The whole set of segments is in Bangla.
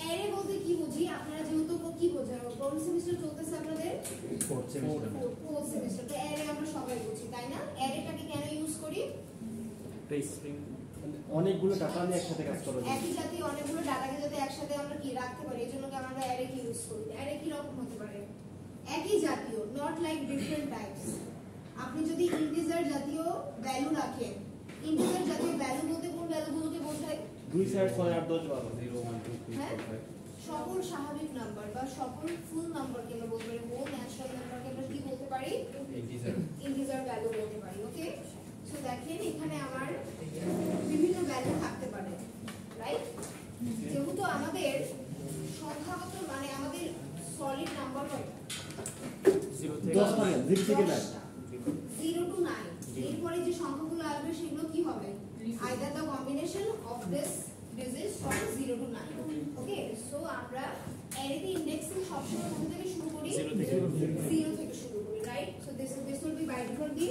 অ্যারে বলতে কি বুঝি আপনারা যেহেতু কি বোঝেন কোন সেমিস্টার চলতেছে আপনাদের ফোর্থ সেমিস্টার তো অ্যারে আমরা সবাই বুঝি তাই না অ্যারেটাকে কেন ইউজ করি অনেকগুলো ডাটা নিয়ে একসাথে কাজ করা যায় একই জাতীয় অনেকগুলো ডাটাকে যাতে একসাথে আমরা কি রাখতে পারি এজন্য কি আমরা অ্যারে কি ইউজ করি অ্যারে কি রকম হতে পারে একই জাতীয় নট লাইক ডিফারেন্ট টাইপস আপনি যদি ইন্টিজার জাতীয় ভ্যালু রাখেন ইন্টিজার জাতীয় ভ্যালু বলতে কোন ভ্যালুগুলোকে বোঝায় 2 4 6 8 10 12 0 1 2 3 4 5 সকল স্বাভাবিক নাম্বার বা সকল ফুল নাম্বারকে আমরা বলতে পারি হোল ন্যাচারাল নাম্বারকে আমরা কি বলতে পারি ইন্টিজার ভ্যালু বলতে পারি ওকে সো দেখেন এখানে আমার বিভিন্ন ভ্যালু থাকতে পারে রাইট যেহেতু আমাদের সংখ্যাগত মানে আমাদের সলিড নাম্বার কয়টা 10 থেকে 9 0 to 9 এরপরে যে সংখ্যাগুলো আসবে সেগুলো কি হবে either the combination of this digits from 0 to 9 okay so আমরা অ্যারেতে ইন্ডেক্সিং সবসময় কোথা থেকে শুরু করি 0 থেকে শুরু করি right so this will be by default be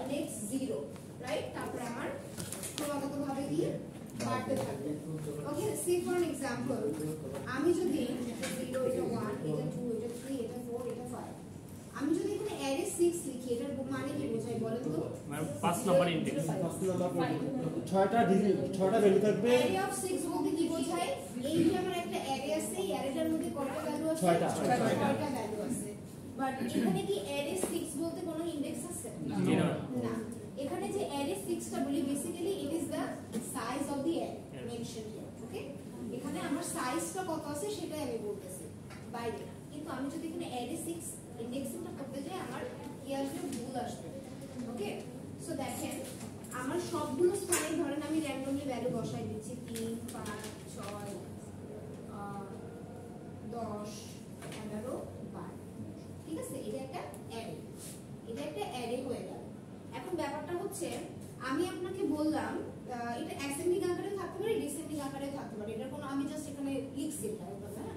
index 0 right তারপর আমার ক্রমাগতভাবে কি বাড়তে থাকবে okay see for an example আমি যদি 0 এটা 1 এটা 2 এটা 3 এটা 4 এটা 5 আমি যদি এখানে অ্যারে 6 লিখি এটার মানে কি বোঝায় বলেন তো মানে 5 নাম্বার ইনডেক্স 5 নাম্বার 6টা ডিজিট 6টা ভ্যালু থাকবে অ্যারে অফ 6 বলতে কি বোঝায় এই যে আমার একটা অ্যারে আছে এই অ্যারেটার মধ্যে কয়টা ভ্যালু আছে 6টা ভ্যালু আছে বাট এখানে কি অ্যারে 6 বলতে কোনো ইনডেক্স আছে না এখানে যে অ্যারে 6টা বলি basically it is the size of the array mention here okay এখানে আমার সাইজটা কত আছে সেটাই আমি বলতেছি বাইরে কিন্তু আমি যদি এখানে অ্যারে 6 ইন্ডেক্সিংটা করতে যাই আমার কি আসবে ভুল আসবে ওকে সো দেখেন আমার সবগুলো স্থানে ধরেন আমি র্যান্ডমলি ভ্যালু বসাই দিচ্ছি 3 5 6 10 11 12 ঠিক আছে এটা একটা অ্যারে হয়ে গেল এখন ব্যাপারটা হচ্ছে আমি আপনাকে বললাম এটা অ্যাসেন্ডিং আকারে থাকতে পারে ডিসেন্ডিং আকারে থাকতে পারে এটা কোনো আমি জাস্ট এখানে লিখছি এটা হ্যাঁ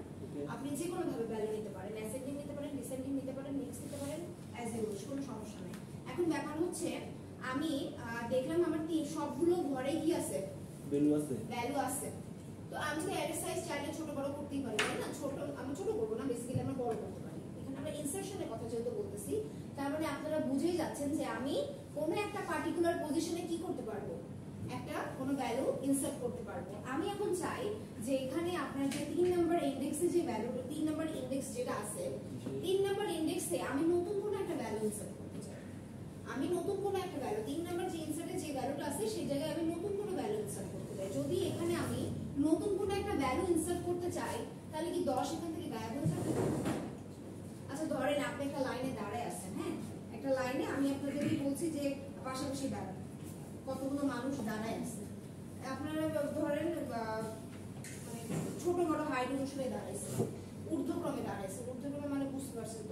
আপনি যে কোনো ভাবে ভ্যালু নিতে পারেন অ্যাসেন্ডিং নিতে পারেন ডিসেন্ডিং নিতে পারেন মিক্স নিতে পারেন অ্যাজ ইউ উইশ কোনো সমস্যা নেই এখন ব্যাপার হচ্ছে আমি দেখলাম আমার সবগুলো ঘরে কি আছে ভ্যালু আছে তো আমি তো অ্যারে সাইজ চাইলে ছোট বড় করতেই পারি তাই না ছোট আমি ছোট করব না বেসিক্যালি আমরা বড় করতে পারি এখানে আমরা ইনসারশনের কথা যেহেতু বলতেছি তার মানে আপনারা বুঝেই যাচ্ছেন যে আমি কোনো একটা পার্টিকুলার পজিশনে কি করতে পারবো একটা কোনো ভ্যালু ইনসার্ট করতে পারবো আমি এখন চাই যে এখানে আপনার যে 3 নাম্বার ইনডেক্সে যে ভ্যালু 3 নাম্বার ইনডেক্স যেটা আছে 3 নাম্বার ইনডেক্সে আমি নতুন কোনো একটা ভ্যালু ইনসার্ট করতে চাই আমি নতুন কোনো একটা ভ্যালু 3 নাম্বার যে ইনসার্টে যে ভ্যালুটা আছে সেই জায়গায় আমি নতুন কোনো ভ্যালু ইনসার্ট করতে চাই যদি এখানে আমি নতুন কোনো একটা ভ্যালু ইনসার্ট করতে চাই তাহলে কি 10 এখান থেকে গায়েব হয়ে যাবে আচ্ছা ধরেন আপনি একটা লাইনে দাঁড়ায় আছেন হ্যাঁ একটা লাইনে আমি আপনাদেরকে বলছি যে পাশাপাশি দাঁড়ান কতগুলো মানুষ দাঁড়ায় আছে আপনারা ধরেন মানে ছোট বড় হাইট অনুসারে দাঁড়াইছে ঊর্ধ্বক্রমে দাঁড়াইছে ঊর্ধ্বক্রমে মানে বুঝতে পারছেন তো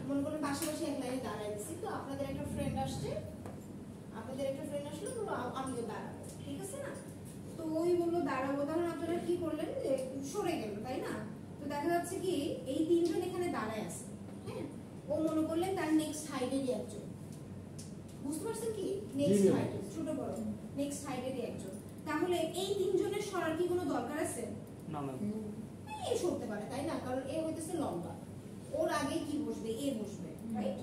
মনে করেন পাশাপাশি এক লাইনে দাঁড়াইছি তো আপনাদের একটা ফ্রেন্ড আসলো তো আমিও দাঁড়াবো ঠিক আছে না তো ওই বললো দাঁড়াবো তখন আপনারা কি করলেন যে সরে গেল তাই না তো দেখা যাচ্ছে কি এই তিনজন এখানে দাঁড়ায় আছে হ্যাঁ ও মনে করলেন তার নেক্সট হাইটেরই একজন বুঝতে পারছেন কি নেক্সট হাইট ছোট বড় নেক্সট হাইটেরই একজন তাহলে এই তিনজনের সরার কি কোনো দরকার আছে না ম্যাম এ সরতে পারে তাই না কারণ এ হইতেছে লম্বা ওর আগে কি বসবে এ বসবে রাইট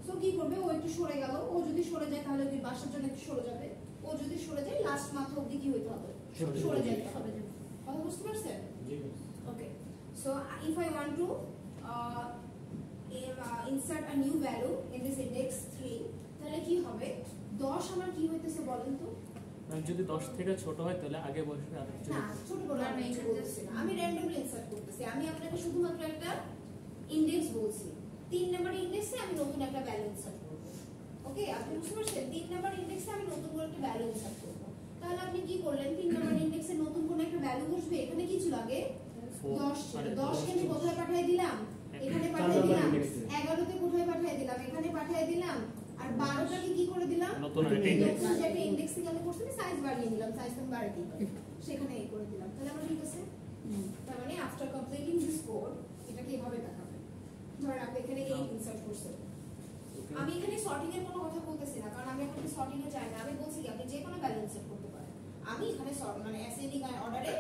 সো কি করবে ও একটু সরে গেল ও যদি সরে যায় তাহলে ওই বাসার জন্য একটু সরে যাবে ও যদি সরে যায় লাস্ট মাথা অবধি কি হইতে হবে সরে যেতে হবে কথা বুঝতে পারছেন ওকে so if I want to insert a new value in this index 3 তাহলে কি হবে 10 আমার কি হইতেছে বলেন তো যদি 10 থেকে ছোট হয় তাহলে আগে বসবে আর না ছোট বড় আমি বলতেছি না আমি র্যান্ডমলি ইনসার্ট করতেছি আমি আপনাকে শুধুমাত্র একটা ইনডেক্স বলছি 3 নাম্বার ইনডেক্সে আমি নতুন একটা ভ্যালু ইনসার্ট করব ওকে আপনি বুঝতে পারছেন 3 নাম্বার ইনডেক্সে আমি নতুন করে একটা ভ্যালু ইনসার্ট করব তাহলে আপনি কি করলেন 3 নাম্বার ইনডেক্সে নতুন কোন একটা ভ্যালু বসবে এখানে কি ছিল আগে 10 ছিল 10 কে আমি কোথায় পাঠিয়ে দিলাম এখানে পাঠিয়ে দিলাম 11 তে কোথায় পাঠিয়ে দিলাম এখানে পাঠিয়ে দিলাম আর 12 টাকে কি করে দিলাম নতুন একটা ইনডেক্স যেটা ইনডেক্সিং আমি করছি সাইজ বাড়িয়ে দিলাম সাইজ তো বাড়িয়ে দিলাম সেখানে এই করে দিলাম তাহলে আমার ঠিক আছে তার মানে আফটার কমপ্লিটিং দিস কোড এটাকে এভাবে দেখাবে ধরেন আপনি এখানে 8 ইনসার্ট করছেন আমি এখানে সর্টিং এর কোনো কথা বলতেছি না, কারণ আমি এখন সর্টিং এ যাই না। আমি বলছি কি আপনি যে কোনো ভ্যালু ইনসার্ট করতে পারেন। আমি এখানে মানে অ্যাসেন্ডিং অর্ডারে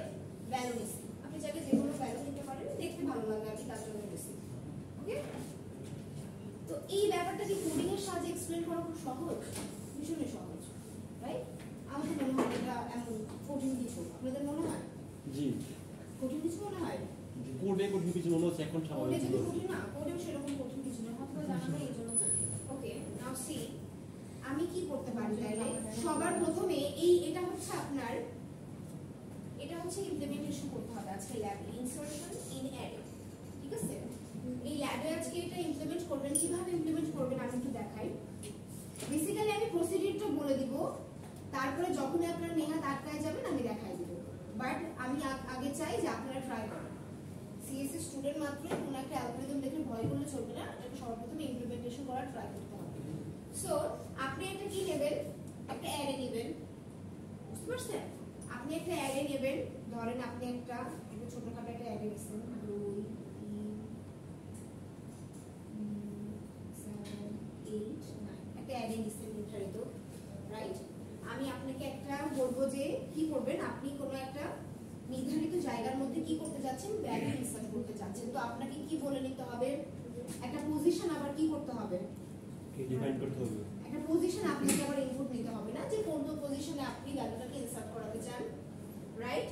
ভ্যালু নিছি, আপনি চাইলে যে কোনো ভ্যালু নিতে পারেন, দেখতে ভালো লাগে আমি তার জন্য নিছি। ওকে, তো এই ব্যাপারটা কি কোডিং এর সাহায্যে এক্সপ্লেইন করা খুব সহজ? ভীষণই সহজ, রাইট? আমাদের মনে হয় এটা এমন কঠিন কিছু, আপনাদের মনে হয় জি কঠিন কিছু মনে হয়? কোডে কঠিন কিছু মনে হচ্ছে এখন কোডে স্বাভাবিক যদি ছিল। কঠিন না, কোডেও সেরকম কঠিন কিছু না, হয়তো জানা নেই এই জন্য কঠিন। ওকে, নাও সি আমি কি করতে পারি তাইলে? সবার প্রথমে এটা হচ্ছে আপনার, এটা হচ্ছে ইমপ্লিমেন্টেশন করতে হবে আজকে ল্যাবে, ইনসার্শন ইন অ্যারে। ঠিক আছে, এই ল্যাবে আজকে এটা ইমপ্লিমেন্ট করবেন। কিভাবে ইমপ্লিমেন্ট করবেন আমি একটু দেখাই। বেসিক্যালি আমি প্রসিডিউরটা বলে দিব, তারপরে যখন আপনারা নেহাত আটকায় যাবেন আমি দেখাই দিব। বাট আমি আগে চাই যে আপনারা ট্রাই করেন। সিএসসি স্টুডেন্ট মাত্র কোনো একটা অ্যালগরিদম দেখে ভয় করলে চলবে না, এটাকে সর্বপ্রথমে ইমপ্লিমেন্টেশন করার ট্রাই করতে হবে। সো আপনি একটা কি নেবেন, একটা অ্যারে নেবেন, বুঝতে পারছেন? আপনি একটা অ্যারে নেবেন, ধরেন আপনি একটা ছোটখাটো একটা অ্যারে নিছেন, 2 3 7 8 9 একটা অ্যারে নিছেন নির্ধারিত, রাইট? আমি আপনাকে একটা বলবো যে কি করবেন, আপনি কোনো একটা নির্ধারিত জায়গার মধ্যে কি করতে যাচ্ছেন, ভ্যালু ইনসার্ট করতে যাচ্ছেন। তো আপনাকে কি বলে নিতে হবে, একটা পজিশন আবার কি করতে হবে, ডিফাইন করতে হবে। একটা পজিশন আপনাকে আবার ইনপুট নিতে হবে না, যে কোন পজিশনে আপনি ভ্যালুটাকে ইনসার্ট করাতে চান, রাইট?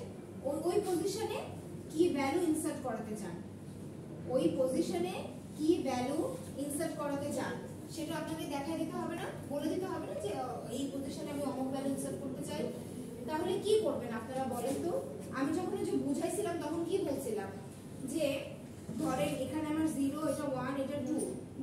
ওই পজিশনে কি ভ্যালু ইনসার্ট করাতে চান, ওই পজিশনে কি ভ্যালু ইনসার্ট করাতে চান সেটা আপনাকে দেখাই দিতে হবে না, বলে দিতে হবে না যে এই পজিশনে আমি অমুক ভ্যালু ইনসার্ট করতে চাই। তাহলে কি করবেন আপনারা বলেন তো? আমি যখন যে বুঝাইছিলাম তখন কি বলছিলাম, যে ধরেন এখানে আমার 0, এটা 1, এটা 2,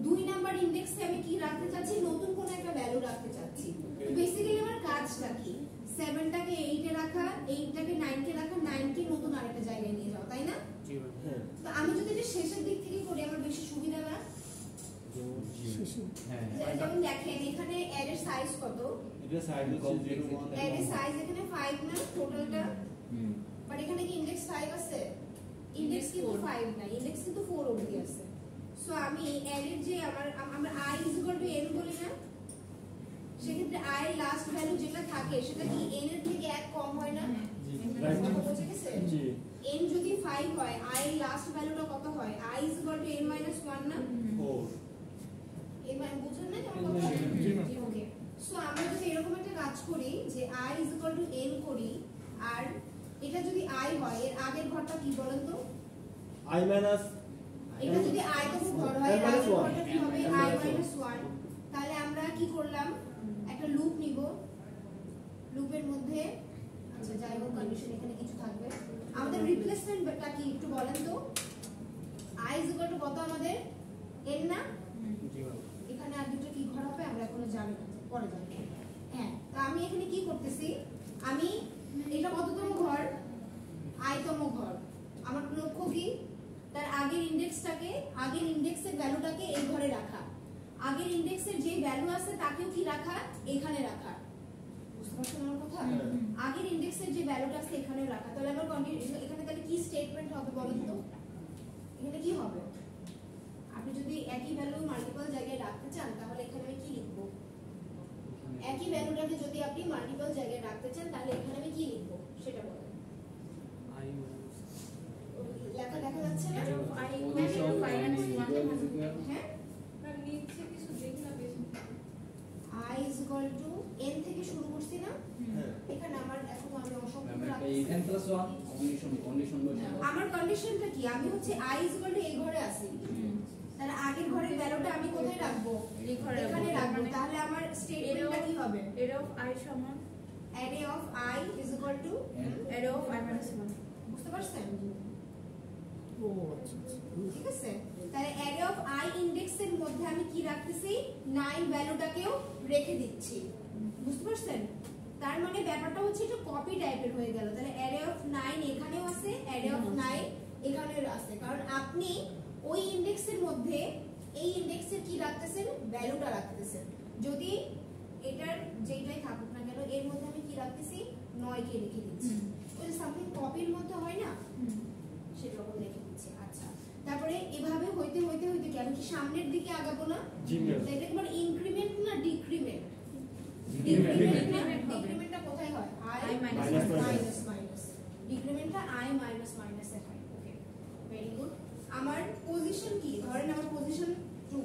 2 নাম্বার ইনডেক্সে আমি কি রাখতে চাচ্ছি, নতুন কোন একটা ভ্যালু রাখতে চাচ্ছি। তো বেসিক্যালি আমার কাজটা কি, 7টাকে 8 এ রাখা, 8টাকে 9 কে রাখা, 9 কে নতুন আরেকটা জায়গায় নিয়ে যাওয়া, তাই না? জি ভাই। হ্যাঁ তো আমি যদি এটা শেষের দিক থেকে করি আমার বেশি সুবিধা না? হ্যাঁ যেমন দেখেন এখানে অ্যারের সাইজ কত, এটা সাইড হচ্ছে 01 অ্যারের সাইজ এখানে 5 না টোটালটা, বাট এখানে কি ইনডেক্স 5 আছে? ইনডেক্স কিন্তু 5 না, ইনডেক্স কিন্তু 4 অবধি আছে। সো আমি অ্যারের যে আমরা i n বলি না, সেক্ষেত্রে i এর লাস্ট ভ্যালু যেটা থাকে সেটা কি n এর থেকে 1 কম হয় না? বুঝে গেছে? জি n যদি 5 হয় i এর লাস্ট ভ্যালুটা কত হয়? i n - 1 না? 4 এই মানে বুঝছেন না কেমন কথা? ওকে, সো আমরা যদি এরকম একটা কাজ করি যে i n করি, আর এটা যদি i হয় এর আগের ঘরটা কি বলেন তো? i মাইনাস এটা যদি i তম ঘর হয়, n - আগের 1 ঘরটা কি হবে? i - 1। তাহলে আমরা কি করলাম, একটা লুপ নিব, লুপের মধ্যে আচ্ছা যাই হোক কন্ডিশন এখানে কিছু থাকবে। আমাদের রিপ্লেসমেন্টটা কি একটু বলেন তো? i কত আমাদের n না? জি ভাই। এখানে আর দুটো কি ঘর হবে আমরা এখনো জানি না, পরে জানবো। হ্যাঁ, তো আমি এখানে কি করতেছি, আমি এটা কততম ঘর, i তম ঘর। আমার লক্ষ্য কি, তার আগের ইনডেক্সটাকে, আগের ইনডেক্সের ভ্যালুটাকে এই ঘরে রাখা, আগের ইনডেক্সের যে ভ্যালু আছে তাকেও কি রাখা, এখানে রাখা। বুঝতে পারছেন আমার কথা? আগের ইনডেক্সের যে ভ্যালুটা আছে এখানেও রাখা। তাহলে আমার এখানে তাহলে কি স্টেটমেন্ট হবে বলেন তো? এখানে কি হবে? আপনি যদি একই ভ্যালু মাল্টিপল জায়গায় রাখতে চান তাহলে এখানে আমি কি লিখব? একই ভ্যালুটাকে যদি আপনি মাল্টিপল জায়গায় রাখতে চান তাহলে এখানে আমি কি লিখব সেটা বলেন। I লেখা দেখা যাচ্ছে না? হ্যাঁ, i n থেকে শুরু করছি না? এখানে আমার এখন আমি অসংখ্য আমার কন্ডিশনটা কি, আমি হচ্ছে i এই ঘরে আছি, তাহলে আগের ঘরের ভ্যালুটা আমি কোথায় রাখবো? এখানে রাখবো। তাহলে আমার স্টেটমেন্টটা কি হবে? array of i সমান array of i is equal to array of i minus 1। বুঝতে পারছেন? ও আচ্ছা। ঠিক আছে, তাহলে array of i ইনডেক্সের মধ্যে আমি কি রাখতেছি, 9 ভ্যালুটাকেও রেখে দিচ্ছি। বুঝতে পারছেন? তার মানে ব্যাপারটা হচ্ছে একটু কপি টাইপের হয়ে গেল। তাহলে array of 9 এখানেও আছে, array of 9 এখানেও আছে, কারণ আপনি ওই ইনডেক্সের মধ্যে এই ইনডেক্সের কি রাখতেছেন, ভ্যালুটা রাখতেছেন। যদি এটার যেটাই থাকুক না কেন এর মধ্যে আমি কি রাখতেছি, 9 কে রেখে দিচ্ছি। ওই যে সামথিং কপির মধ্যে হয় না, সেরকম রেখে দিচ্ছি। আচ্ছা, তারপরে এভাবে হইতে হইতে হইতে কি আমি কি সামনের দিকে আগাবো না? জি ম্যাম। এটা কি মানে ইনক্রিমেন্ট না ডিক্রিমেন্ট? ডিক্রিমেন্টটা কোথায় হয়? I minus minus minus. ডিক্রিমেন্টটা I মাইনাস মাইনাসে হয়। Okay, very good. আমার পজিশন কি? ধরেন আমার পজিশন 2,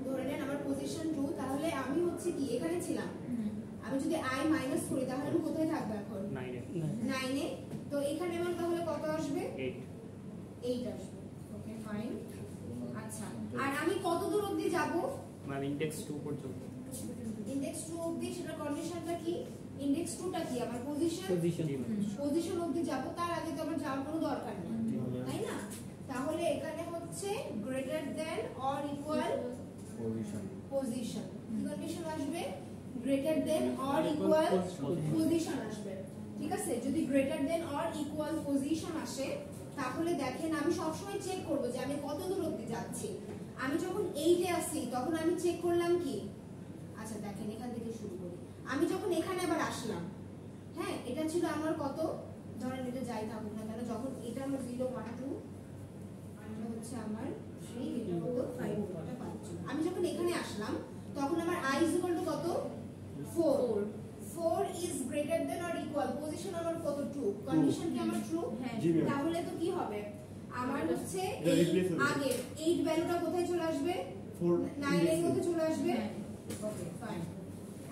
ধরে নেন আমার পজিশন 2, তাহলে আমি হচ্ছে কি এখানে ছিলাম। আমি যদি I মাইনাস করি তাহলে আমি কোথায় থাকবো এখন? 9 এ। তো এখানে আমার তাহলে কত আসবে? 8 আসবে। ওকে, ফাইন। আচ্ছা, আর আমি কত দূর অবধি যাব? ম্যাম ইনডেক্স 2 পর্যন্ত। ইনডেক্স 2 অবধি, সেটা কন্ডিশনটা কি? ইনডেক্স 2টা কি? আমার পজিশন পজিশন অবধি যাব, তার আগে তো আমার যাওয়ার কোনো দরকার নেই, তাই না? তাহলে এখানে হচ্ছে greater than or equal position. কি কন্ডিশন আসবে? Greater than or equal position আসবে। ঠিক আছে, যদি greater than or equal position আসে তাহলে দেখেন আমি সবসময় চেক করব যে আমি কত দূর অবধি যাচ্ছি। আমি যখন 8 এ আসি তখন আমি চেক করলাম কি? আচ্ছা দেখেন, এখান থেকে শুরু করি। আমি যখন এখানে আবার আসলাম, হ্যাঁ, এটা ছিল আমার কত, ধরেন এটা যাই থাকুক না কেন, যখন এটা আমার 0 1 2 এটা হচ্ছে আমার 3, এটা কত 5, এটা 5 ছিল। আমি যখন এখানে আসলাম তখন আমার I কত? 4 is greater than or equal, position আমার কত? 2, কন্ডিশন কি আমার ট্রু? জি ম্যাম। তাহলে তো কি হবে? আমার হচ্ছে এটা replace হবে। আগে 8 ভ্যালুটা কোথায় চলে আসবে? 9 এর মধ্যে চলে আসবে। ওকে, ফাইন।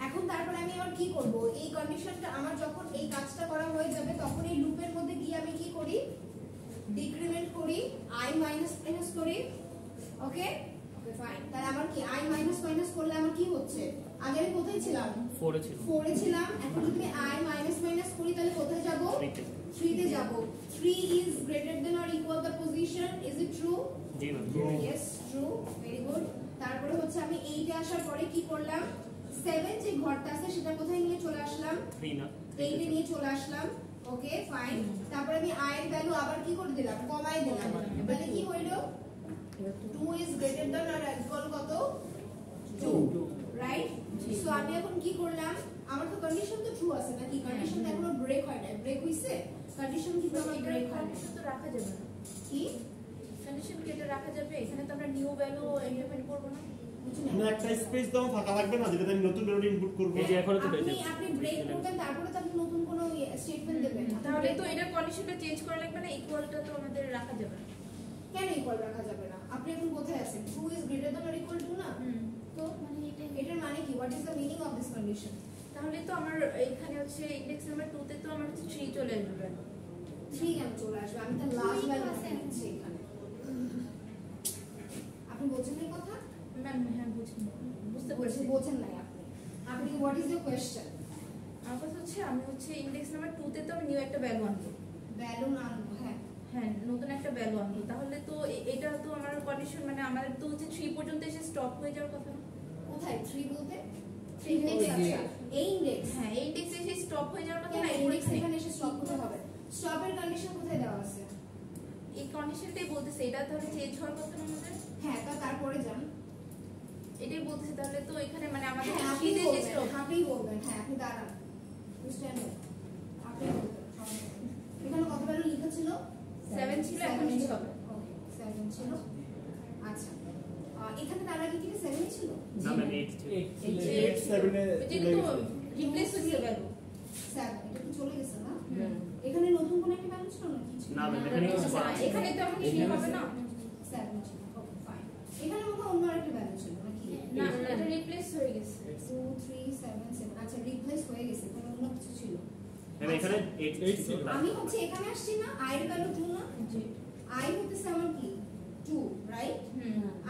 এখন তারপরে আমি আবার কি করব? এই কন্ডিশনটা আমার যখন এই কাজটা করা হয়ে যাবে তখন এই লুপের মধ্যে গিয়ে আমি কি করি? ডিক্রিমেন্ট করি, I মাইনাস মাইনাস করি। ওকে ওকে, ফাইন। তাহলে আমার কি I মাইনাস মাইনাস করলে আমার কি হচ্ছে? আগে আমি কোথায় ছিলাম? 4 এ ছিল। 4 এ ছিলাম। এখন যদি I মাইনাস মাইনাস করি তাহলে কোথায় যাব? 3 তে যাব। 3 is greater than or equal the position, is it true? G ma'am. Yes, true. Very good. তারপরে হচ্ছে আমি 8 এ আসার পরে কি করলাম? 7 যে ঘরটা আছে সেটা কোথায় নিয়ে চলে আসলাম? 3 না। 8 এ নিয়ে চলে আসলাম। ওকে, ফাইন। তারপরে আমি I এর ভ্যালু আবার কি করে দিলাম? কমাই দিলাম। তাহলে কি হইলো? 2 is greater than or equal কত? 2, রাইট? সো আমি এখন কি করলাম? আমার তো কন্ডিশন তো ট্রু আছে নাকি? কন্ডিশন তো এখনো ব্রেক হয় নাই। ব্রেক হইছে? কন্ডিশন কিন্তু আমার ব্রেক হয় নাই। কন্ডিশন তো রাখা যাবে না। কি? কন্ডিশন কেটে রাখা যাবে, এখানে তো আমরা নিউ ভ্যালু ইমপ্লিমেন্ট করব না। বুঝি মানে না। একটা স্পেস তো ফাঁকা লাগবে না, যেটাতে আমি নতুন ভ্যালু ইনপুট করব। এই যে এখনো তো আপনি পেয়েছে। আপনি ব্রেক করবেন, তারপরে তো আপনি নতুন কোনো স্টেটমেন্ট দেবেন। তাহলে তো এটা কন্ডিশনটা চেঞ্জ করা লাগবে না, ইকুয়ালটা তো আমাদের রাখা যাবে না। কেন ইকুয়াল রাখা যাবে না? আপনি এখন কোথায় আছেন? 2 is greater than or equal to না? তো মানে এটার মানে কি? What is the meaning of this condition? তাহলে তো আমার এখানে হচ্ছে ইনডেক্স নাম্বার 2 তে তো আমার হচ্ছে 3 চলে আসবে। 3 কেন চলে আসবে? আমি তো লাস্ট ভ্যালু নিচ্ছি এখানে। আপনি বোঝেন এই কথা? ম্যাম হ্যাঁ বুঝতে পারছি। বোঝেন নাই আপনি। আপনি হোয়াট ইজ ইওর কোশ্চেন? আমার কথা হচ্ছে আমি হচ্ছে ইনডেক্স নাম্বার 2 তে তো আমি নিউ একটা ভ্যালু আনবো। ভ্যালু না আনবো, হ্যাঁ। হ্যাঁ, নতুন একটা ভ্যালু আনবো। তাহলে তো এটা তো আমার কন্ডিশন, মানে আমাদের তো হচ্ছে 3 পর্যন্ত এসে স্টপ হয়ে যাওয়ার কথা না? কোথায় 3 বলতে? Index আছে। এই ইনডেক্স। হ্যাঁ, এই ইনডেক্সে এসে স্টপ হয়ে যাওয়ার কথা কেন না? ইনডেক্স এখানে এসে স্টপ করতে হবে? স্টপের কন্ডিশন কোথায় দেওয়া আছে? এই কন্ডিশনটাই বলতেছে, এটা তাহলে চেঞ্জ হওয়ার কথা না আমাদের? হ্যাঁ, তারপরে যান। এটাই বলতেছে, তাহলে তো এখানে মানে আমাদের হ্যাঁ, আপনি 3 তে যে বলবেন, স্টপ। আপনি বলবেন। হ্যাঁ, আপনি দাঁড়ান। Stand up. আপনি বলবেন। এখানে কত ভ্যালু লেখা ছিল? 7 ছিল, এখন 6 হবে। ওকে, 7 ছিল। আচ্ছা, এখানে তার আগে কি 7 ছিল? না ম্যাম 8 ছিল। 8 7 এ চলে গেছে। রিপ্লেস হচ্ছে ভ্যালু। 7, এটা তো চলে গেছে না? এখানে নতুন কোন একটা ভ্যালু ছিল না? কি ছিল? না ম্যাম এখানে কিছু পাওয়া যায়। এখানে তো এখন 3 হবে না? 7 ছিল। ওকে, ফাইন। এখানে মনে হয় অন্য একটা ভ্যালু ছিল নাকি? না, এটা রিপ্লেস হয়ে গেছে। 2 3 7 7, আচ্ছা, রিপ্লেস হয়ে গেছে, কোনো অন্য কিছু ছিল। ম্যাম এখানে 8 ছিল। আমি হচ্ছে এখানে আসছি না, I এর ভ্যালু 2 না? জি। I হতেছে আমার কি 2, রাইট?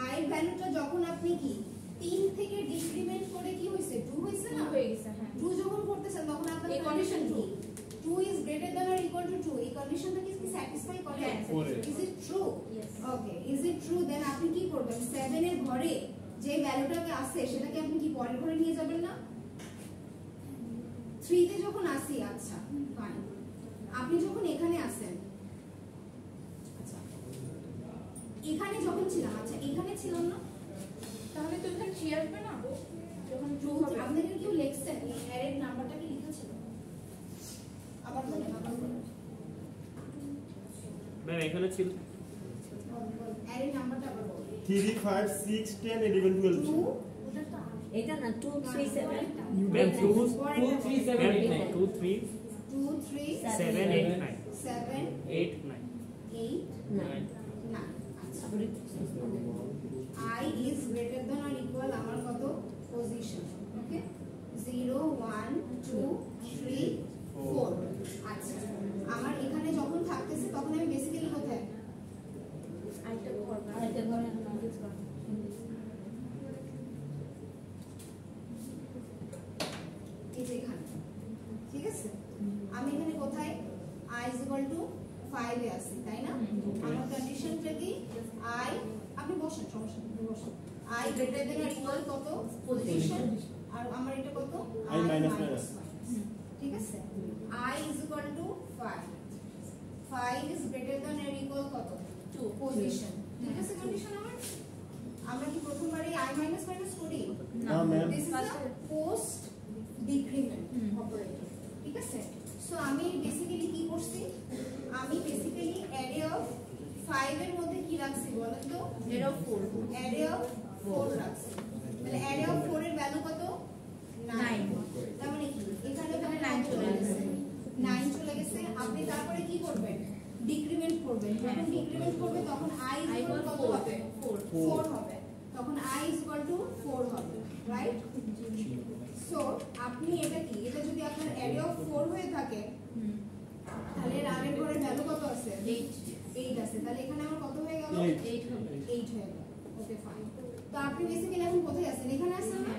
I এর ভ্যালুটা যখন আপনি কি 3 থেকে ডিক্রিমেন্ট করে কি হইছে? 2 হইছে না? হয়ে গেছে, হ্যাঁ। 2 যখন করতেছেন তখন আপনার এই কন্ডিশন condition কি? 2 is greater than or equal to 2, এই কন্ডিশনটা কি স্যাটিসফাই করে? হ্যাঁ, করে। Is it true? Yes. Okay, is it true? Then আপনি কি করবেন? 7 এর ঘরে যে ভ্যালুটাকে আছে সেটাকে আপনি কি পরের ঘরে নিয়ে যাবেন না? 3 তে যখন আসি, আচ্ছা ফাইন, আপনি যখন এখানে আসেন, আচ্ছা এখানে যখন ছিলাম, আচ্ছা এখানে ছিলাম না, তাহলে তো এখানে 3 আসবে না যখন 2 হবে? আপনাদের কেউ লিখছেন এই অ্যারের নাম্বারটা কি লেখা ছিল? আবার বলেন, আবার বলেন। ম্যাম এখানে ছিল অ্যারে নাম্বারটা আবার বল 3 5 6 10 11 12 2 এটা না 2 3 7 ম্যাম 2 2 3 7 8 9 2 3 2 3 7 8 9 7 8 9 8 9 9 আচ্ছা I is greater than or equal আমার কত পজিশন ওকে 0 1 2 3 4 আচ্ছা আমার এখানে যখন থাকতেছে তখন আমি বেসিক্যালি কোথায় আরেকটা ঘর আরেকটা ঘরে আমাদের এই যে এখানে ঠিক আছে আমি এখানে কোথায় I is equal to 5 এ আছি তাই না আমার কন্ডিশনটা কি I আপনি বসেন সমস্যা নেই বসেন I greater than or equal কত পজিশন আর আমার এটা কত I minus minus। ঠিক আছে I is equal to 5 5 is greater than or equal কত 2 পজিশন ঠিক আছে কন্ডিশন আমার আমরা কি প্রথমবারই I minus minus করি না ma'am This is a post decrement operator ঠিক আছে সো আমি বেসিক্যালি কি করছি আমি বেসিক্যালি অ্যারে অফ 5 এর মধ্যে কি রাখছি বলেন তো এর অফ 4 অ্যারে অফ 4 রাখছি তাহলে অ্যারে অফ 4 এর ভ্যালু কত 9 তার মানে কি এখানে তো 9 চলে গেছে 9 চলে গেছে আপনি তারপরে কি করবেন ডিক্রিমেন্ট করবেন যখন ডিক্রিমেন্ট করবে তখন I ইকুয়াল কত হবে 4 হবে তখন I is equal to 4 হবে রাইট সো আপনি এটা কি এটা যদি আপনার অ্যারে অফ 4 হয়ে থাকে তাহলে এর আগের ঘরের ভ্যালু কত আছে 8 আছে তাহলে এখানে আমার কত হয়ে গেল 8 হবে 8 হয়ে গেল ওকে ফাইন তো আপনি বেসিক্যালি এখন কোথায় আছেন এখানে আছেন না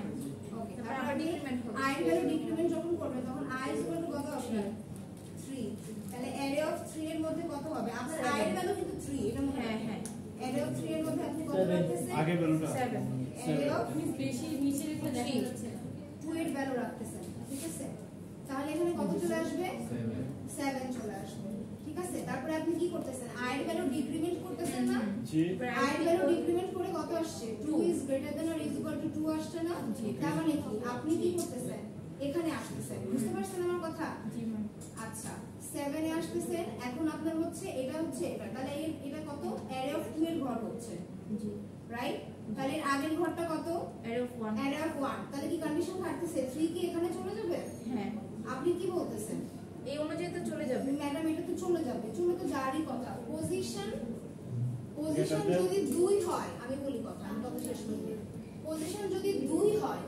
ওকে তারপর আবার ডিক্রিমেন্ট হবে I এর ভ্যালু ডিক্রিমেন্ট যখন করবেন তখন I is equal to কত আপনার 3 তাহলে অ্যারে অফ 3 এর মধ্যে কত হবে আপনার I এর ভ্যালু কিন্তু 3 এটা মনে হ্যাঁ হ্যাঁ অ্যারে অফ 3 এর মধ্যে আপনি কত রাখতেছেন আগে ভ্যালুটা 7 অ্যারে অফ বেশি নিচে রেখে দেখা যাচ্ছে না 2 এর ভ্যালু রাখতেছেন ঠিক আছে তাহলে এখানে কত চলে আসবে 7 চলে আসবে ঠিক আছে তারপরে আপনি কি করতেছেন I এর ভ্যালু ডিক্রিমেন্ট করতেছেন না জি I এর ভ্যালু ডিক্রিমেন্ট করে কত আসছে 2 is greater than or is equal to 2 আসছে না তার মানে কি আপনি কি করতেছেন এখানে আসতেছেন বুঝতে পারছেন আমার কথা জি ম্যাম আচ্ছা 7 এ আসতেছেন এখন আপনার হচ্ছে এটা তাহলে এটা কত অ্যারে অফ 2 এর ঘর হচ্ছে জি রাইট তাহলে এর আগের ঘরটা কত এর অফ 1 অ্যারে অফ 1 তাহলে কি কন্ডিশন থাকতেছে 3 কি এখানে চলে যাবে হ্যাঁ আপনি কি বলতেছেন এই অনুযায়ী তো চলে যাবে ম্যাডাম এটা তো চলে তো যারই কথা পজিশন Greater than- যদি 2 হয় আমি বলি কথা আমি কথা শেষ করি পজিশন যদি 2 হয়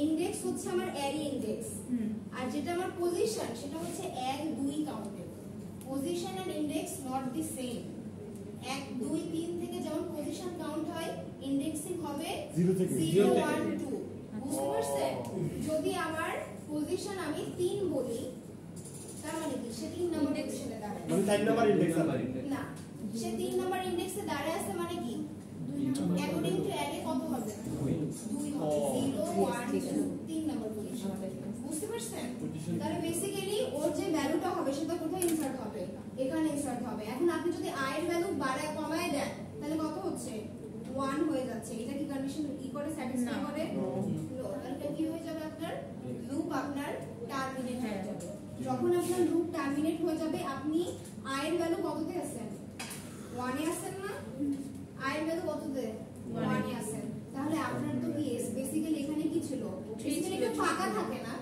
ইনডেক্স হচ্ছে আমার অ্যারে ইনডেক্স আর যেটা আমার পজিশন সেটা হচ্ছে 1 2 কাউন্টের position and index not the same 1 2 3 থেকে যেমন পজিশন কাউন্ট হয় ইনডেক্সিং হবে 0 থেকে 0 1 2 বুঝতে পারছেন যদি আমার পজিশন আমি 3 বলি তার মানে কি সে 3 নাম্বার পজিশনে দাঁড়ায় মানে 4 নাম্বার ইনডেক্স না সে 3 নাম্বার ইনডেক্সে দাঁড়ায় আছে মানে কি অ্যাকর্ডিং টু অ্যারে কত হবে 2 হবে 0 1 2 3 নাম্বার পজিশন বুঝতে পারছেন তাহলে বেসিক্যালি ওর যে ভ্যালুটা হবে সেটা কোথায় ইনসার্ট হবে এখানে ইনসার্ট হবে এখন আপনি যদি I এর ভ্যালু বাড়ায় কমায় দেন তাহলে কত হচ্ছে 1 হয়ে যাচ্ছে এটা কি কন্ডিশন ই করে স্যাটিসফাই করে নো তাহলে কি হয়ে যাবে আপনার লুপ আপনার টার্মিনেট হয়ে যাবে যখন আপনার লুপ টার্মিনেট হয়ে যাবে আপনি I এর ভ্যালু কততে আছেন 1 এ আছেন না I এর ভ্যালু কততে 1 এ আছেন তাহলে আপনার তো কি বেসিক্যালি এখানে কি ছিল বেসিক্যালি একটা ফাঁকা থাকে না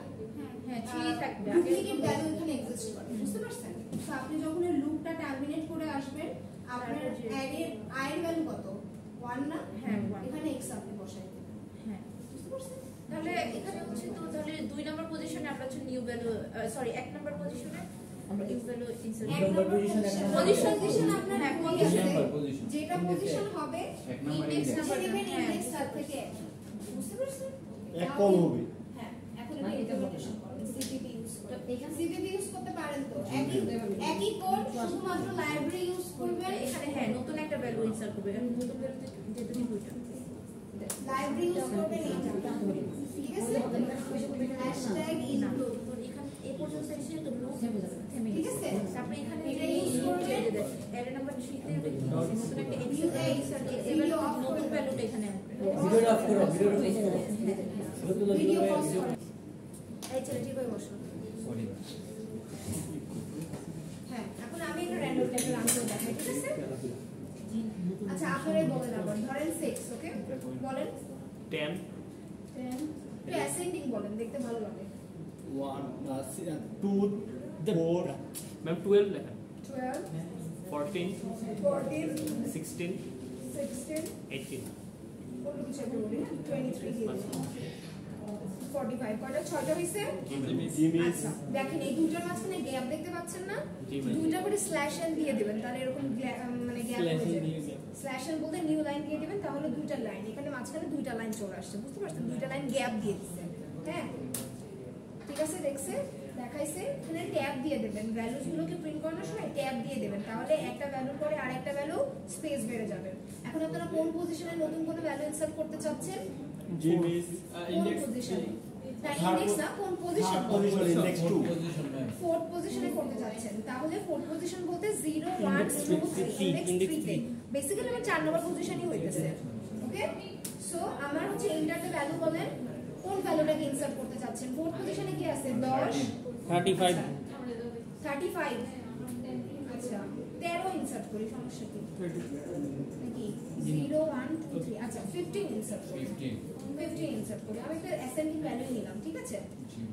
হ্যাঁ 3 থাকবে ডুপ্লিকেট ভ্যালু এখানে এক্সিস্ট করে বুঝতে পারছেন তো আপনি যখন এই লুপটা টার্মিনেট করে আসবেন আপনার অ্যারে I এর ভ্যালু কত 1 না হ্যাঁ 1 এখানে x আপনি বসাই দিবেন হ্যাঁ বুঝতে পারছেন তাহলে এখানে হচ্ছে তো তাহলে 2 নাম্বার পজিশনে আমরা হচ্ছে নিউ ভ্যালু সরি 1 নাম্বার পজিশনে আমরা নিউ ভ্যালু ইনসার্ট এক নম্বর position, এক number পজিশন আপনার হ্যাঁ, কোন position, আছে? position। যেটা পজিশন হবে এক নাম্বার Index index। number। সেটা হ্যাঁ। ইনডেক্স তার থেকে এক। বুঝতে পারছেন এক কম হবে হ্যাঁ এখন এটা ইমপ্লিমেন্টেশন করেন সিপিপি ইউজ করে সিপিপি ইউজ করতে পারেন তো একই কোড শুধুমাত্র লাইব্রেরি ইউজ করবেন এখানে হ্যাঁ নতুন একটা ভ্যালু ইনসার্ট করবে কারণ নতুন ভ্যালুতে যেহেতু নিউ এটা লাইব্রেরি ইউজ করবেন এইটা ঠিক আছে হ্যাশট্যাগ ইনক্লুড তো এখানে এই পর্যন্ত এসে তো লুপ থেমে ঠিক গেছে আছে? তারপরে এখানে এটা use করবে। অ্যারে নাম্বার 3 তে নতুন একটা ইনসার্ট এবার নতুন ভ্যালুটা এখানে আসবে ভিডিওটা অফ করো ভিডিওটা অফ করো ভিডিও পজ করো এই ছেলেটি কই বসো সরি হ্যাঁ এখন আখরে বলেন আবার ধরেন 6 ওকে বলেন 10 10 তো অ্যাসেন্ডিং বলেন দেখতে ভালো লাগে 2 4 ম্যাম 12 লেখেন 12 14 14 16 16 18 অন্য কিছু একটা বলি 23 দিয়ে দিন। 45 কয়টা 6টা হইছে আচ্ছা দেখেন এই দুইটার মাঝখানে গ্যাপ দেখতে পাচ্ছেন না জি ম্যাম। দুইটা করে স্ল্যাশ এন দিয়ে দিবেন তাহলে এরকম মানে গ্যাপ হয়ে যাবে স্ল্যাশ এন বলতে নিউ লাইন দিয়ে দিবেন তাহলে দুইটা লাইন এখানে মাঝখানে দুইটা লাইন চলে আসছে বুঝতে পারছেন দুইটা লাইন গ্যাপ দিয়ে দিচ্ছেন হ্যাঁ ঠিক আছে দেখছে দেখাইছে এখানে ট্যাব দিয়ে দেবেন ভ্যালুস গুলোকে প্রিন্ট করানোর সময় ট্যাব দিয়ে দেবেন তাহলে একটা ভ্যালুর পরে আরেকটা ভ্যালু স্পেস বেড়ে যাবে এখন আপনারা কোন পজিশনে নতুন কোনো ভ্যালু ইনসার্ট করতে চাচ্ছেন জি মিস কোন পজিশনে না ইনডেক্স না কোন পজিশন পজিশন ইনডেক্স 2 ফোর্থ পজিশনে করতে যাচ্ছেন তাহলে ফোর্থ পজিশন বলতে 0 1 2 3 ইনডেক্স 3 তে বেসিক্যালি আমার 4 নম্বর পজিশনই হইতেছে ওকে সো আমার হচ্ছে ইন্টারতে ভ্যালু বলেন কোন ভ্যালুটাকে ইনসার্ট করতে চাচ্ছেন ফোর্থ পজিশনে কি আছে 10 35 35 আচ্ছা 13 ইনসার্ট করি সমস্যা কি নাকি 0 1 2 3 আচ্ছা 15 ইনসার্ট করি 15 ইনসার্ট করি আমি একটা অ্যাসেন্ডিং ভ্যালু নিলাম ঠিক আছে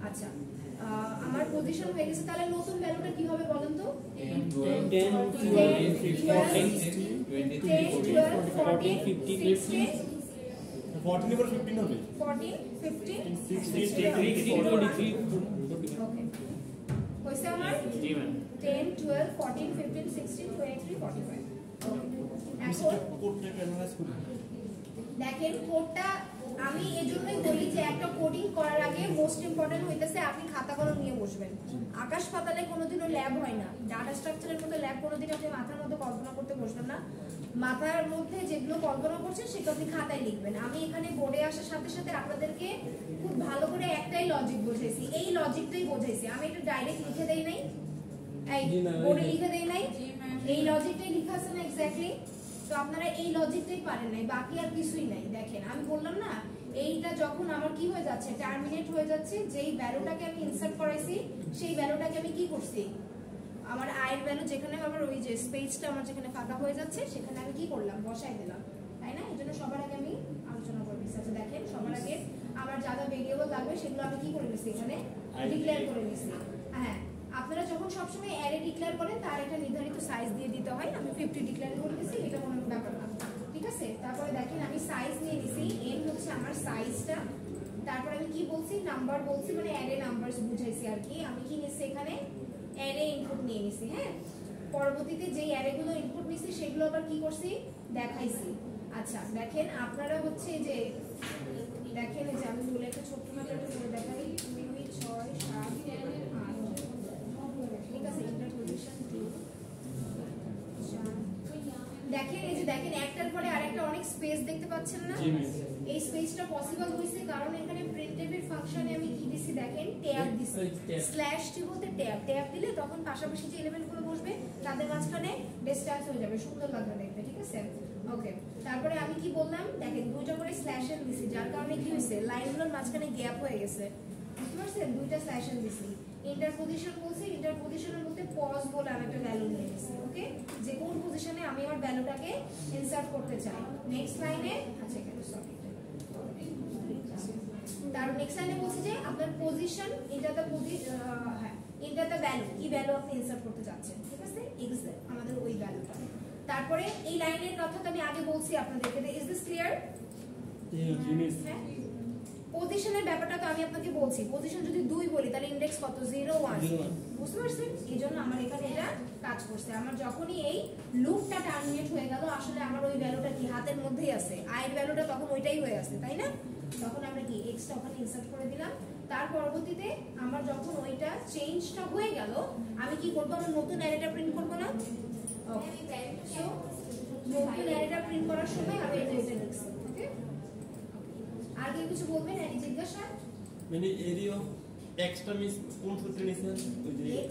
আচ্ছা আমার পজিশন হয়ে গেছে তাহলে নতুন ভ্যালুটা কি হবে বলেন তো 10 14 এর পর 15 হবে 14 15 23 ওকে কইছে আমার জি ম্যাম 10 12 14 15 16 23 45 এখন কোডটাকে অ্যানালাইজ করি দেখেন কোডটা আমি এজন্যই বলি যে একটা কোডিং করার আগে মোস্ট ইম্পর্টেন্ট হইতেছে আপনি খাতা কলম নিয়ে বসবেন আকাশ পাতালে কোনোদিনও ল্যাব হয় না ডাটা স্ট্রাকচারের মধ্যে ল্যাব কোনোদিন আপনি মাথার মধ্যে কল্পনা করতে বসবেন না মাথার মধ্যে যেগুলো কল্পনা করছেন সেটা আপনি খাতায় লিখবেন আমি এখানে বোর্ডে আসার সাথে সাথে আপনাদেরকে খুব ভালো করে একটাই লজিক বোঝাইছি এই লজিকটাই বোঝাইছি আমি এটা ডাইরেক্ট লিখে দেই নাই এই বোর্ডে লিখে দেই নাই এই লজিকটাই লেখা আছে না এক্স্যাক্টলি তো আপনারা এই লজিকটাই পারেন নাই বাকি আর কিছুই নাই দেখেন আমি বললাম না এইটা যখন আমার কি হয়ে যাচ্ছে টার্মিনেট হয়ে যাচ্ছে যেই ভ্যালুটাকে আমি ইনসার্ট করাইছি সেই ভ্যালুটাকে আমি কি করছি আমার আয়ের ভ্যালু যেখানে আমার ওই যে স্পেসটা আমার যেখানে ফাঁকা হয়ে যাচ্ছে সেখানে আমি কি করলাম বসাই দিলাম তাই না এজন্য সবার আগে আমি আলোচনা করে নিচ্ছি আচ্ছা দেখেন সবার আগে আমার যা যা ভেরিয়েবল লাগবে সেগুলো আমি কি করে নিচ্ছি এখানে ডিক্লেয়ার করে নিচ্ছি হ্যাঁ আপনারা যখন সবসময় অ্যারে ডিক্লেয়ার করেন তার একটা নির্ধারিত সাইজ দিয়ে দিতে হয় আমি 50 ডিক্লেয়ার করে দিচ্ছি এটা কোনো ব্যাপার না ঠিক আছে তারপরে দেখেন আমি সাইজ নিয়ে নিছি n হচ্ছে আমার সাইজটা তারপর আমি কি বলছি নাম্বার বলছি মানে অ্যারে নাম্বারস বুঝাইছি আর কি আমি কি নিছি এখানে অ্যারে ইনপুট নিয়ে নিছি হ্যাঁ পরবর্তীতে যেই অ্যারেগুলো ইনপুট নিছি সেগুলো আবার কি করছি দেখাইছি আচ্ছা দেখেন আপনারা হচ্ছে যে দেখেন এই যে আমি বলে একটা ছোট্ট মাত্র একটা করে দেখাই 2 6 7 8 ঠিক আছে ইন্টার পজিশন 2 দেখেন এই যে দেখেন একটার পরে আরেকটা অনেক স্পেস দেখতে পাচ্ছেন না এই স্পেসটা পসিবল হইছে কারণ এখানে printf এর ফাংশনে আমি কি দিছি দেখেন ট্যাব দিছি স্ল্যাশ টি বলতে ট্যাব দিলে তখন পাশাপাশি যে এলিমেন্টগুলো বসবে তাদের মাঝখানে ডিসট্যান্স হয়ে যাবে সুন্দর লাগবে দেখতে ঠিক আছে ওকে তারপরে আমি কি বললাম দেখেন দুইটা করে স্ল্যাশ এন দিছি যার কারণে কি হইছে লাইনগুলোর মাঝখানে গ্যাপ হয়ে গেছে বুঝতে পারছেন দুইটা স্ল্যাশ এন দিছি ইন্টারপোজিশন বলছি ইন্টারপোজিশনের মধ্যে পজ বলে আমি একটা ভ্যালু নিয়ে নিছি ওকে যে কোন পজিশনে আমি আমার ভ্যালুটাকে ইনসার্ট করতে চাই নেক্সট লাইনে আচ্ছা এখানে সরি তার নেক্সট লাইনে বলছি যে আপনার পজিশন ইন্টার দ্য ভ্যালু কি ভ্যালু আপনি ইনসার্ট করতে যাচ্ছেন ঠিক আছে এক্স আমাদের ওই ভ্যালুটা তারপরে এই লাইনের কথাটা আমি আগে বলছি আপনাদেরকে ইজ দিস ক্লিয়ার হ্যাঁ পজিশনের ব্যাপারটা তো আমি আপনাকে বলছি পজিশন যদি 2 বলি তাহলে ইনডেক্স কত 0 1 বুঝতে পারছেন এইজন্য আমার এখানে এটা কাজ করছে আমার যখনই এই লুপটা টার্মিনেট হয়ে গেল আসলে আমার ওই ভ্যালুটা কি হাতের মধ্যেই আছে আয়ের ভ্যালুটা তখন ওইটাই হয়ে আছে তাই না তখন আমরা কি x টা ওখানে ইনসার্ট করে দিলাম তার পরবর্তীতে আমার যখন ওইটা চেঞ্জটা হয়ে গেল আমি কি করব আমার নতুন অ্যারেটা প্রিন্ট করব না ওকে সো নতুন অ্যারেটা প্রিন্ট করার সময় আমি এটা লিখছি ওকে আর কি কিছু বলবেন এনি জিজ্ঞাসা মানে এরিয়া এক্সট্রা মিস কোন সূত্রে নিছেন ওই যে x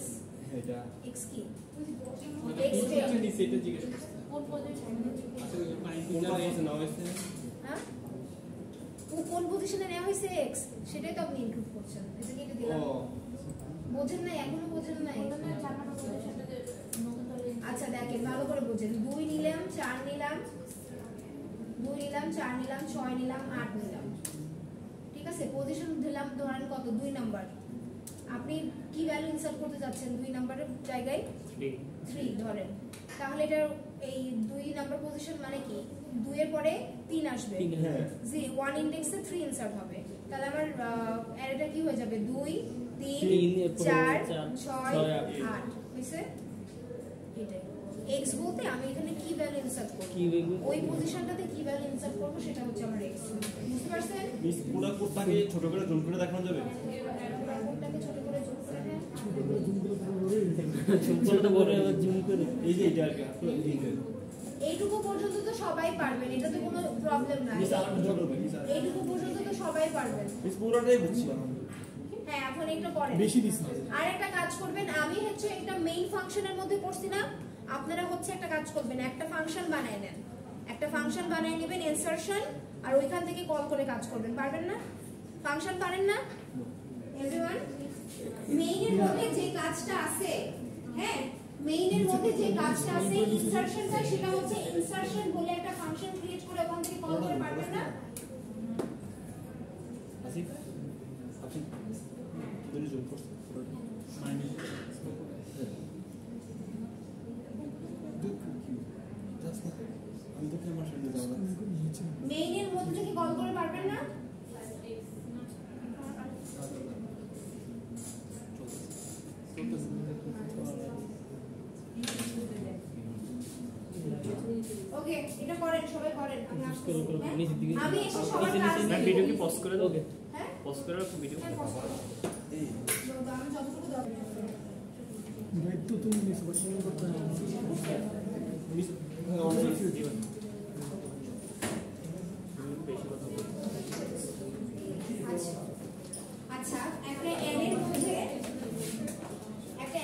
এটা x কি কোন সূত্রে নিছে এটা জিজ্ঞেস করছি কোন পজিশনে আচ্ছা ওই যে কোন পজিশনে নাও হইছে হ্যাঁ ও কোন পজিশনে নেওয়া হয়েছে x সেটাই তো আপনি ইনক্লুড করছেন এটা কি এটা দিলাম বোঝেন না এখনো বোঝেন না আচ্ছা দেখেন ভালো করে বোঝেন 2 নিলাম 4 নিলাম নিলাম, 4 নিলাম, 6 নিলাম, 8 নিলাম। ঠিক আছে, পজিশন দিলাম ধরেন কত, 2 নাম্বার। আপনি কি ভ্যালু ইনসার্ট করতে যাচ্ছেন 2 নাম্বারের জায়গায়? 3 ধরেন। তাহলে এটা এই 2 নাম্বার পজিশন মানে কি, 2 এর পরে 3 আসবে। হ্যাঁ জি 1 ইনডেক্সে 3 ইনসার্ট হবে। তাহলে আমার অ্যারেটা কি হয়ে যাবে, 2 3 4 6 8 হইছে। এটাই x বলতে আমি এখানে কি ভ্যালু ইনসার্ট করব, ওই পজিশনটাতে কি ভ্যালু ইনসার্ট করব সেটা হচ্ছে আমার x। বুঝতে পারছেন? মিস পুরো কোডটাকে ছোট করে জুম করে দেখানো যাবে? কোডটাকে ছোট করে জুম করে দেন। জুম করে এই যে এটা আর কি এইটুকু পর্যন্ত তো সবাই পারবেন, এটা তো কোনো প্রবলেম নাই। মিস আর ছোট হবে মিস আর এইটুকু পর্যন্ত তো সবাই পারবেন। মিস পুরোটাই বুঝছি হ্যাঁ এখন এটা করেন, বেশি দিস না। আর একটা কাজ করবেন, আমি হচ্ছে এটা মেইন ফাংশনের মধ্যে করছি না, আপনারা হচ্ছে একটা কাজ করবেন, একটা ফাংশন বানায় নেন, একটা ফাংশন বানায় নেবেন ইনসারশন, আর ওইখান থেকে কল করে কাজ করবেন। পারবেন না? ফাংশন পারেন না এভরিওয়ান? মেইনের মধ্যে যে কাজটা আছে, হ্যাঁ মেইনের মধ্যে যে কাজটা আছে ইনসারশনটা, সেটা হচ্ছে ইনসারশন বলে একটা ফাংশন ক্রিয়েট করে ওখান থেকে কল করে পারবেন না? আসিফ আপনি দুটো জুম করতে আমি তো আমার সামনে যাওয়া মেইনের মধ্যে থেকে কল করে পারবেন না? ওকে এটা করেন, সবাই করেন, আমি আসতেছি। আমি এসে সবার কাজ ম্যাম ভিডিও কি পজ করে দাও? হ্যাঁ পজ করে রাখো ভিডিও। হ্যাঁ pause করো। এই আমি যতটুকু দরকার দায়িত্ব তুমি নিছো, তুমি করতে হবে। মিস আচ্ছা একটা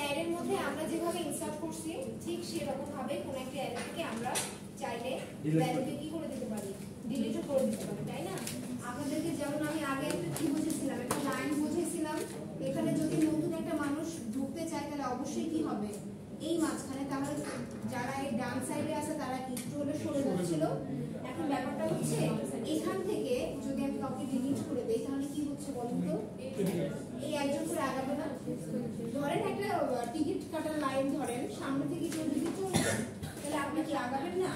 অ্যারের মধ্যে আমরা যেভাবে ইনসার্ট করছি ঠিক সেরকম ভাবে কোন একটা অ্যারে থেকে আমরা চাইলে ভ্যালুকে কি করে দিতে পারি, ডিলিটও করে দিতে পারি, তাই না? আপনাদেরকে যেমন আমি আগে একটা কি বুঝেছিলাম, একটা লাইন বুঝেছিলাম, এখানে যদি নতুন একটা মানুষ ঢুকতে চায় তাহলে অবশ্যই কি হবে, এই মাঝখানে, তাহলে যারা এই ডান সাইডে আছে তারা কি একটু হলে সরে যাচ্ছিল। এখন ব্যাপারটা হচ্ছে এখান থেকে যদি আমি কাউকে ডিলিট করে দেই তাহলে কি হচ্ছে বলুন তো, এই একজন করে আগাবে না। ধরেন একটা টিকিট কাটার লাইন ধরেন, সামনে থেকে কেউ যদি চলে যায় তাহলে আপনি কি আগাবেন না?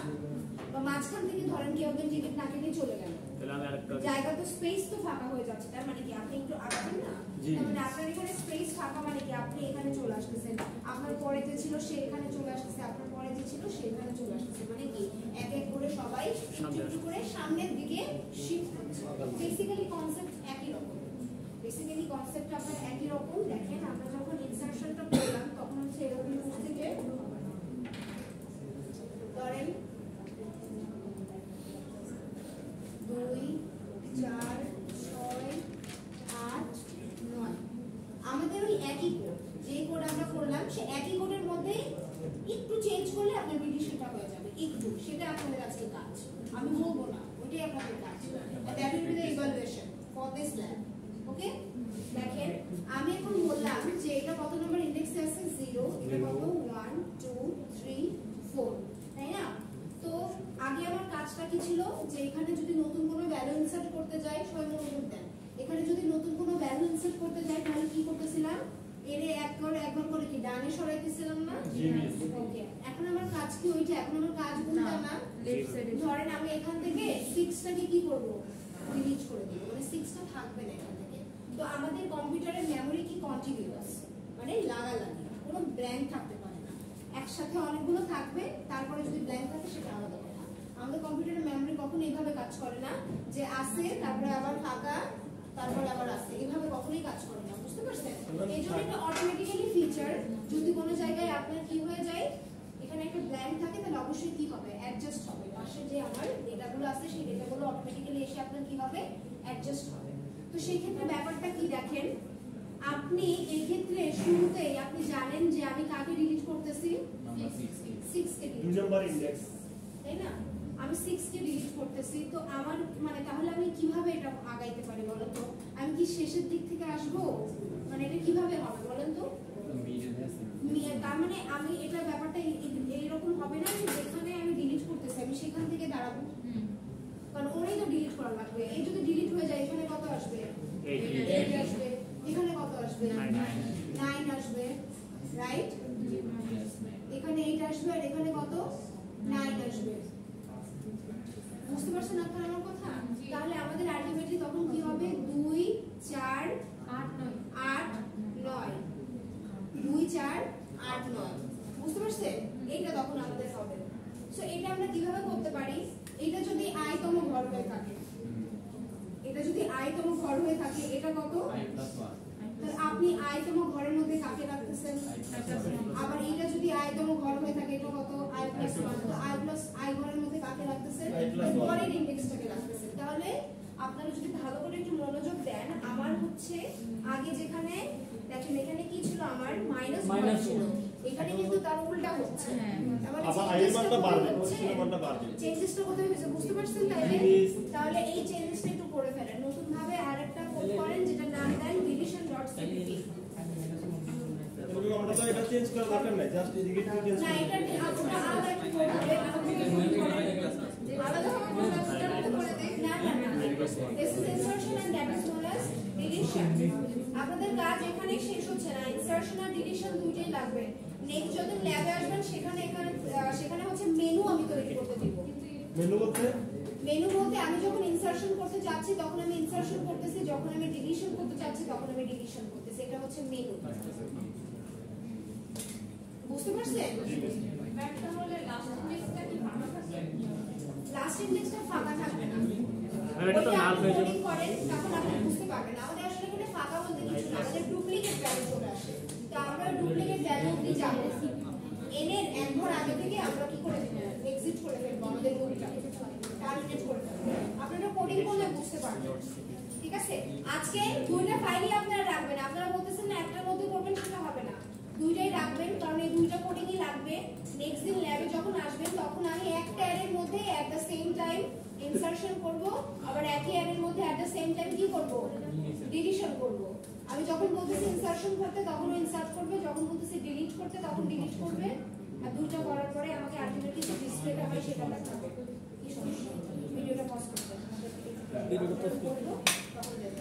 বা মাঝখান থেকে ধরেন কেউ একজন টিকিট না কেটে চলে গেল, তাহলে আমি আরেকটা জায়গা তো স্পেস তো ফাঁকা হয়ে যাচ্ছে, তার মানে কি আপনি একটু আগাবেন না? তার মানে আপনার এখানে স্পেস ফাঁকা মানে কি আপনি এখানে চলে আসতেছেন, আপনার পরে যে ছিল সে এখানে চলে আসতেছে, আপনার পরে যে ছিল সে এখানে চলে আসতেছে, মানে কি এক এক করে সবাই একটু একটু করে সামনের দিকে শিফট হচ্ছে। বেসিক্যালি কনসেপ্ট একই রকম, বেসিক্যালি কনসেপ্ট আপনার একই রকম। দেখেন আমরা যখন ইনসারশনটা করলাম তখন হচ্ছে এরকম থেকে ধরেন 2 4 6 8 9 আমাদের ওই একই কোড, যে কোড আমরা করলাম সে একই কোডের মধ্যে একটু চেঞ্জ করলে আপনার ডিলিশনটা হয়ে যাবে, একটু, সেটা আপনাদের আজকে কাজ, আমি বলবো না, ওইটাই আপনাদের কাজ। That will be the evaluation for this lab. Okay দেখেন আমি এখন বললাম যে এটা কত নম্বর ইনডেক্সে আছে, 0, এটা কত 1 2 3 4, তাই না? তো আগে আমার কাজটা কি ছিল, যে এখানে যদি নতুন কোনো ভ্যালু ইনসার্ট করতে যাই, সবাই মনোযোগ দেন, এখানে যদি নতুন কোনো ভ্যালু ইনসার্ট করতে যাই তাহলে কি করতেছিলাম, এরে একবার করে কি ডানে সরাইতেছিলাম না? ওকে এখন আমার কাজ কি ওইটা, এখন আমার কাজ কোনটা না, লেফট সাইডে। ধরেন আমি এখান থেকে 6টাকে কি করব, ডিলিট করে দেব, মানে 6টা থাকবে না এখান থেকে। তো আমাদের কম্পিউটারের মেমরি কি কন্টিনিউয়াস, মানে লাগালাগি, কোনো ব্ল্যাঙ্ক থাকতে পারে না, একসাথে অনেকগুলো থাকবে, তারপরে যদি ব্ল্যাঙ্ক থাকে সেটা আলাদা কথা। আমাদের কম্পিউটারের মেমরি কখনো এইভাবে কাজ করে না যে আসে তারপরে আবার ফাঁকা তারপরে আবার আসে, এইভাবে কখনোই কাজ করে না, বুঝতে পারছেন? এই জন্য একটা অটোমেটিক্যালি ফিচার, যদি কোনো জায়গায় আপনার কি হয়ে যায়, এখানে একটা ব্ল্যাঙ্ক থাকে তাহলে অবশ্যই কি হবে, অ্যাডজাস্ট হবে, পাশে যে আমার ডেটাগুলো আছে সেই ডেটাগুলো অটোমেটিক্যালি এসে আপনার কি হবে, অ্যাডজাস্ট হবে। তো সেই ক্ষেত্রে ব্যাপারটা কি দেখেন, আপনি এই ক্ষেত্রে শুরুতেই আপনি জানেন যে আমি কাকে ডিলিট করতেছি, 6 কে ডিলিট, 2 নম্বর ইনডেক্স, তাই না? আমি 6 কে ডিলিট করতেছি, তো আমার মানে তাহলে আমি কিভাবে এটা আগাইতে পারি বলেন তো? আমি কি শেষের দিক থেকে আসবো, মানে এটা কিভাবে হবে বলেন তো? তার মানে আমি এটা ব্যাপারটা এইরকম হবে না যে যেখানে আমি ডিলিট করতেছি আমি সেখান থেকে দাঁড়াবো, কারণ ওরাই তো ডিলিট করা লাগবে। এই যদি ডিলিট হয়ে যায় এখানে কত আসবে? 8 আসবে। এখানে কত আসবে? 9 আসবে, রাইট? এখানে 8 আসবে আর এখানে কত? 9 আসবে। বুঝতে পারছেন আপনারা আমার কথা? তাহলে আমাদের আলটিমেটলি তখন কি হবে? 2 4 8 9 2 4 8 9। বুঝতে পারছেন? এইটা তখন আমাদের হবে। সো এটা আমরা কিভাবে করতে পারি? এটা যদি i তম ঘর হয়ে থাকে, এটা যদি i তম ঘর হয়ে থাকে, এটা কত? তাহলে আপনি i তম ঘরের মধ্যে কাকে রাখতেছেন? আবার এটা যদি i তম ঘর হয়ে থাকে, এটা কত? i + 1। তো i + i ঘরের মধ্যে কাকে রাখতেছেন? পরের ইনডেক্সটাকে রাখতেছেন। তাহলে আপনারা যদি ভালো করে একটু মনোযোগ দেন, আমার হচ্ছে আগে যেখানে দেখেন এখানে কি ছিল, আমার মাইনাস ছিল, এখানে কিন্তু তার উল্টা হচ্ছে। আবার i এর মানটা বাড়বে, কোশ্চেনের মানটা বাড়বে। চেঞ্জেসটা কোথায় হয়েছে বুঝতে পারছেন? তাহলে এই চেঞ্জেসটা একটু করে ফেলেন, নতুন ভাবে আরেকটা কোড করেন যেটা নাম দেন deletion.cpp। আমরা তো এটা চেঞ্জ করার দরকার নাই, জাস্ট এদিকে একটু চেঞ্জ না, এটা আপনারা আলাদা একটা কোড হবে, আলাদা হবে কোড করে দেন। না না না, this is insertion and that is known as deletion। আপনাদের কাজ এখানে শেষ হচ্ছে না, ইনসারশন আর ডিলিশন দুইটাই লাগবে। নেক্সট যখন ল্যাবে আসবেন সেখানে হচ্ছে মেনু আমি তৈরি করতে দিব। মেনু বলতে আমি যখন ইনসারশন করতে যাচ্ছি তখন আমি ইনসারশন করতেছি, যখন আমি ডিলিশন করতে যাচ্ছি তখন আমি ডিলিশন করতেছি। এটা হচ্ছে মেনু। বুঝতে পারছেন? তাহলে লাস্ট ইনডেক্সটা কি ফাঁকা থাকবে? লাস্ট ইনডেক্সটা ফাঁকা থাকবে না। আর এটা তো নাল হয়ে যাবে। করেন তখন আপনি বুঝতে পারবেন। আমাদের আসলে এখানে ফাঁকা বলতে কিছু না, আমাদের ডুপ্লিকেট ভ্যালু চলে আসে। তো আমরা ডুপ্লিকেট ভ্যালু অবধি যাব। n এর এক ঘর আগে থেকে আমরা কি করে দেব? এক্সিট করে ফেলবো, আমাদের লুপটা টার্মিনেট করে ফেলবো। আপনারা কোডিং করলে বুঝতে পারবেন। ঠিক আছে? আজকে দুইটা ফাইলই আপনারা রাখবেন। আপনারা বলতেছেন না একটার মধ্যে করবেন, সেটা হবে না। দুইটাই রাখবেন, কারণ এই দুইটা কোডিংই লাগবে। নেক্সট দিন ল্যাবে যখন আসবেন তখন আমি একটা অ্যারের মধ্যে at the same time insertion করব, আবার একই অ্যারের মধ্যে এট দ্য সেম টাইম কি করব? ডিলিশন করব। আমি যখন বলতেছি ইনসারশন করতে তখন ও ইনসার্ট করবে, যখন বলতেছি ডিলিট করতে তখন ডিলিট করবে। আর দুইটা করার পরে আমাকে আলটিমেটলি যে ডিসপ্লেটা হয় সেটা দেখাবে। কি সমস্যা? ভিডিওটা পজ করতে হবে। ভিডিওটা পজ করতে তখন দেবে।